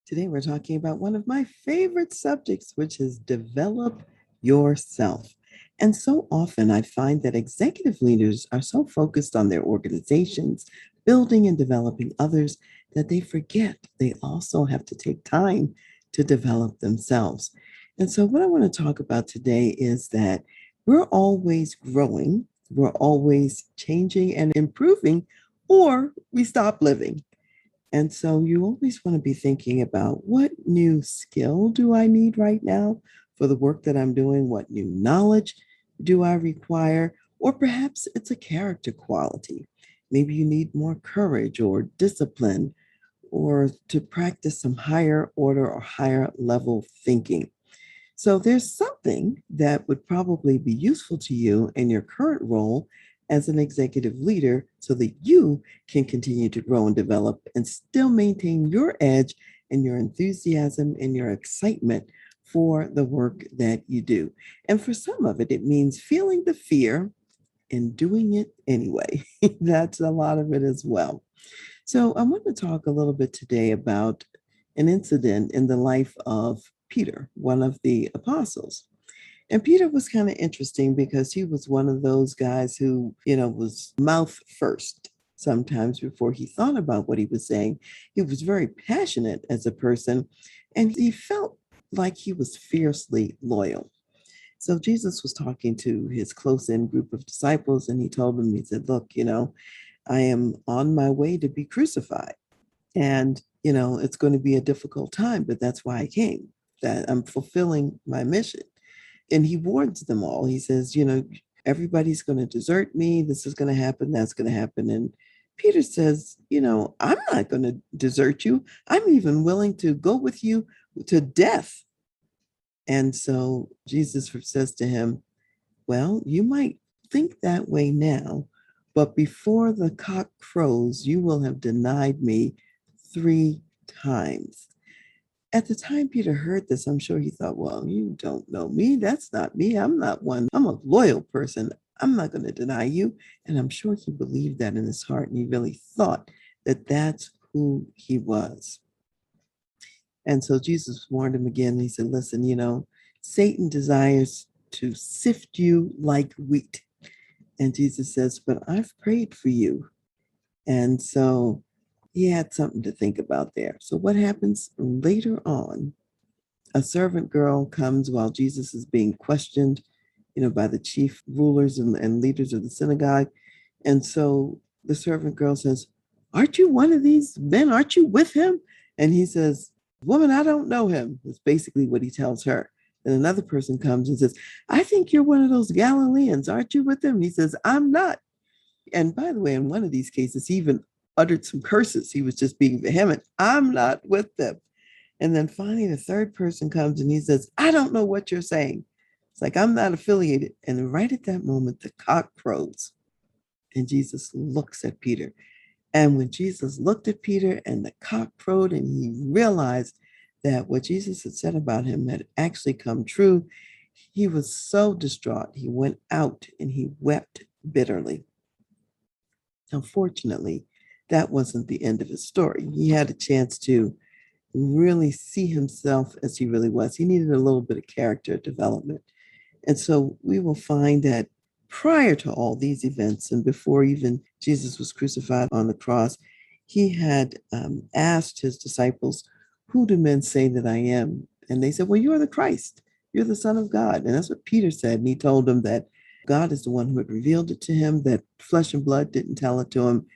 Today, we're talking about one of my favorite subjects, which is develop yourself. And so often, I find that executive leaders are so focused on their organizations, building and developing others, that they forget they also have to take time to develop themselves. And so, what I want to talk about today is that we're always growing, we're always changing and improving, or we stop living. And so you always want to be thinking about what new skill do I need right now for the work that I'm doing? What new knowledge do I require? Or perhaps it's a character quality. Maybe you need more courage or discipline or to practice some higher order or higher level thinking. So there's something that would probably be useful to you in your current role as an executive leader so that you can continue to grow and develop and still maintain your edge and your enthusiasm and your excitement for the work that you do. And for some of it, it means feeling the fear and doing it anyway. That's a lot of it as well. So I want to talk a little bit today about an incident in the life of Peter, one of the apostles. And Peter was kind of interesting because he was one of those guys who, was mouth first. Sometimes before he thought about what he was saying, he was very passionate as a person and he felt like he was fiercely loyal. So Jesus was talking to his close in group of disciples and he told them, he said, look, I am on my way to be crucified. And, it's going to be a difficult time, but that's why I came, that I'm fulfilling my mission. And he warns them all. He says, everybody's going to desert me. This is going to happen. That's going to happen. And Peter says, I'm not going to desert you. I'm even willing to go with you to death. And so Jesus says to him, well, you might think that way now, but before the cock crows, you will have denied me 3 times. At the time Peter heard this, I'm sure he thought, well, you don't know me. That's not me. I'm not one. I'm a loyal person. I'm not going to deny you. And I'm sure he believed that in his heart. And he really thought that that's who he was. And so Jesus warned him again. He said, listen, Satan desires to sift you like wheat. And Jesus says, but I've prayed for you. And so he had something to think about there. So what happens later on? A servant girl comes while Jesus is being questioned, by the chief rulers and leaders of the synagogue. And so the servant girl says, aren't you one of these men? Aren't you with him? And he says, woman, I don't know him. That's basically what he tells her. And another person comes and says, I think you're one of those Galileans. Aren't you with them? He says, I'm not. And by the way, in one of these cases, he even uttered some curses. He was just being vehement. I'm not with them. And then finally, the third person comes and he says, I don't know what you're saying. It's like, I'm not affiliated. And right at that moment, the cock crows and Jesus looks at Peter. And when Jesus looked at Peter and the cock crowed and he realized that what Jesus had said about him had actually come true, he was so distraught. He went out and he wept bitterly. Unfortunately, that wasn't the end of his story. He had a chance to really see himself as he really was. He needed a little bit of character development. And so we will find that prior to all these events and before even Jesus was crucified on the cross, he had asked his disciples, who do men say that I am? And they said, well, you are the Christ. You're the Son of God. And that's what Peter said. And he told them that God is the one who had revealed it to him, that flesh and blood didn't tell it to him,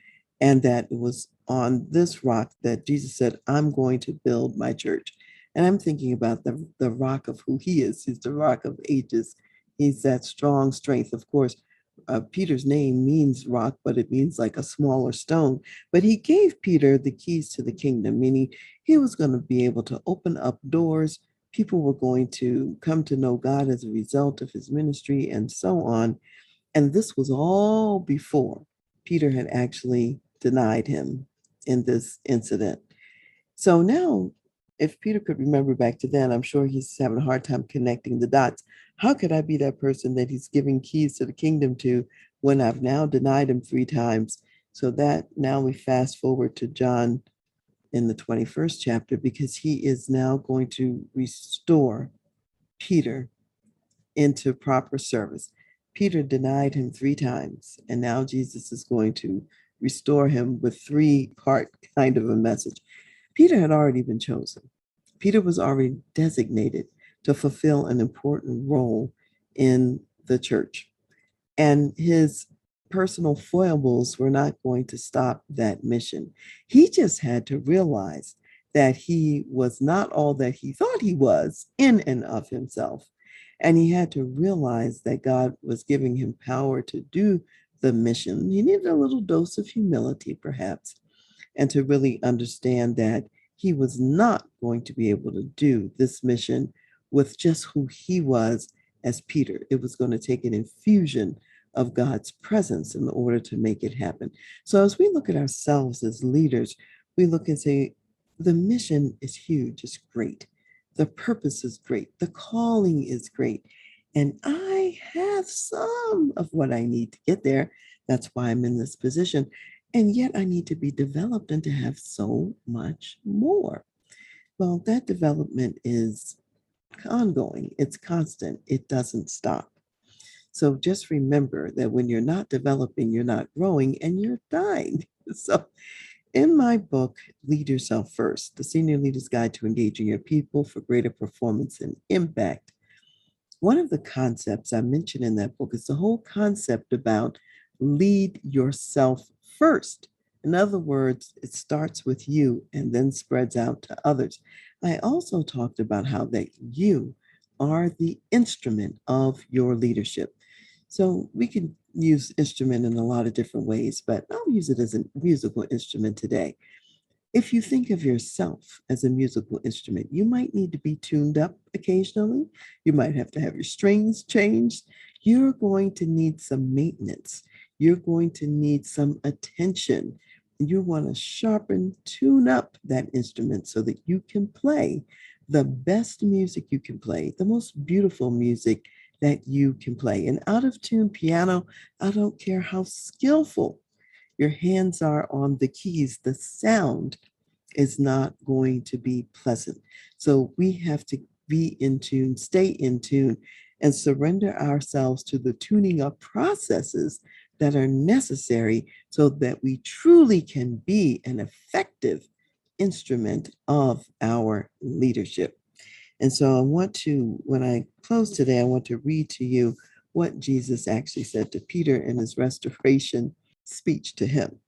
and that it was on this rock that Jesus said, I'm going to build my church. And I'm thinking about the rock of who he is. He's the rock of ages. He's that strong strength. Of course, Peter's name means rock, but it means like a smaller stone. But he gave Peter the keys to the kingdom, meaning he was going to be able to open up doors. People were going to come to know God as a result of his ministry and so on. And this was all before Peter had actually denied him in this incident. So now, if Peter could remember back to then, I'm sure he's having a hard time connecting the dots. How could I be that person that he's giving keys to the kingdom to when I've now denied him 3 times? So that now we fast forward to John in the 21st chapter because he is now going to restore Peter into proper service. Peter denied him 3 times, and now Jesus is going to restore him with 3-part kind of a message. Peter had already been chosen. Peter was already designated to fulfill an important role in the church. And his personal foibles were not going to stop that mission. He just had to realize that he was not all that he thought he was in and of himself. And he had to realize that God was giving him power to do the mission. He needed a little dose of humility, perhaps, and to really understand that he was not going to be able to do this mission with just who he was as Peter. It was going to take an infusion of God's presence in order to make it happen. So as we look at ourselves as leaders, we look and say, the mission is huge, it's great. The purpose is great. The calling is great. And I have some of what I need to get there. That's why I'm in this position. And yet I need to be developed and to have so much more. Well, that development is ongoing, it's constant, it doesn't stop. So just remember that when you're not developing, you're not growing and you're dying. So in my book, Lead Yourself First, the Senior Leader's Guide to Engaging Your People for Greater Performance and Impact, one of the concepts I mentioned in that book is the whole concept about lead yourself first. In other words, it starts with you and then spreads out to others. I also talked about how that you are the instrument of your leadership. So we can use instrument in a lot of different ways, but I'll use it as a musical instrument today. If you think of yourself as a musical instrument, you might need to be tuned up occasionally. You might have to have your strings changed. You're going to need some maintenance. You're going to need some attention. You want to sharpen, tune up that instrument so that you can play the best music you can play, the most beautiful music that you can play. An out of tune piano, I don't care how skillful your hands are on the keys, the sound is not going to be pleasant. So we have to be in tune, stay in tune, and surrender ourselves to the tuning up processes that are necessary so that we truly can be an effective instrument of our leadership. And so I want to, when I close today, I want to read to you what Jesus actually said to Peter in his restoration speech to him.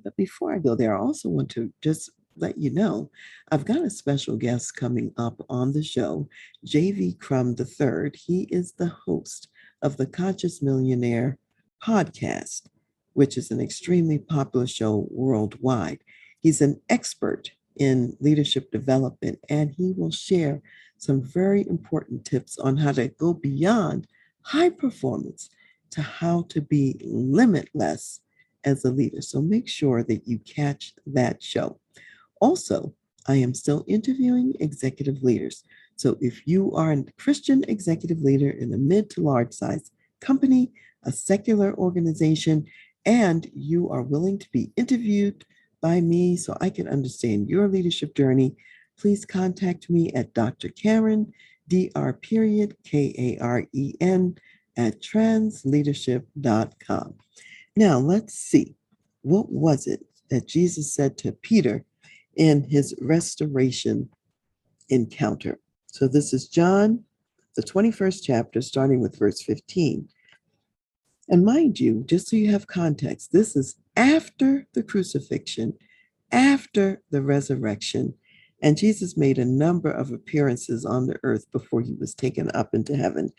But before I go there, I also want to just let you know I've got a special guest coming up on the show, J.V. Crum III. He is the host of the Conscious Millionaire podcast, which is an extremely popular show worldwide. He's an expert in leadership development, and he will share some very important tips on how to go beyond high performance to how to be limitless as a leader. So make sure that you catch that show. Also, I am still interviewing executive leaders. So if you are a Christian executive leader in a mid to large size company, a secular organization, and you are willing to be interviewed by me so I can understand your leadership journey, please contact me at Dr. Karen, Karen, at transleadership.com. Now, let's see. What was it that Jesus said to Peter in his restoration encounter? So this is John, the 21st chapter, starting with verse 15. And mind you, just so you have context, this is after the crucifixion, after the resurrection, and Jesus made a number of appearances on the earth before he was taken up into heaven.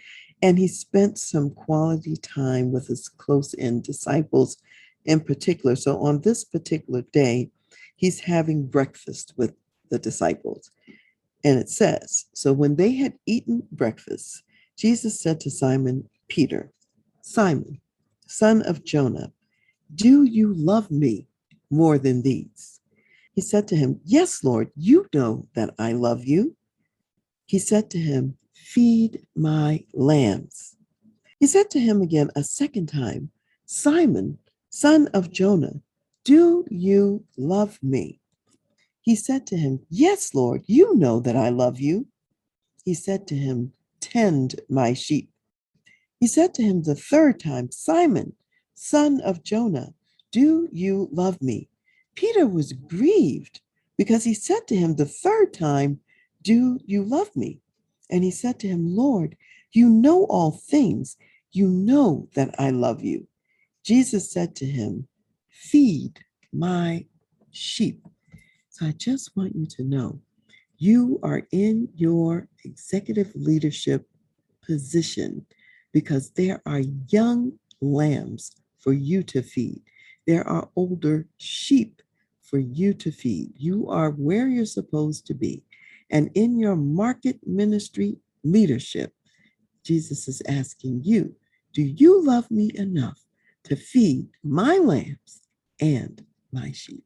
And he spent some quality time with his close-in disciples in particular. So on this particular day, he's having breakfast with the disciples. And it says, so when they had eaten breakfast, Jesus said to Simon Peter, Simon, son of Jonah, do you love me more than these? He said to him, yes, Lord, you know that I love you. He said to him, feed my lambs. He said to him again a second time, Simon, son of Jonah, do you love me? He said to him, "Yes, Lord, you know that I love you." He said to him, "Tend my sheep." He said to him the third time, "Simon, son of Jonah, do you love me?" Peter was grieved because he said to him the third time, "Do you love me?" And he said to him, "Lord, you know all things. You know that I love you." Jesus said to him, "Feed my sheep." So I just want you to know you are in your executive leadership position because there are young lambs for you to feed. There are older sheep for you to feed. You are where you're supposed to be. And in your market ministry leadership, Jesus is asking you, do you love me enough to feed my lambs and my sheep?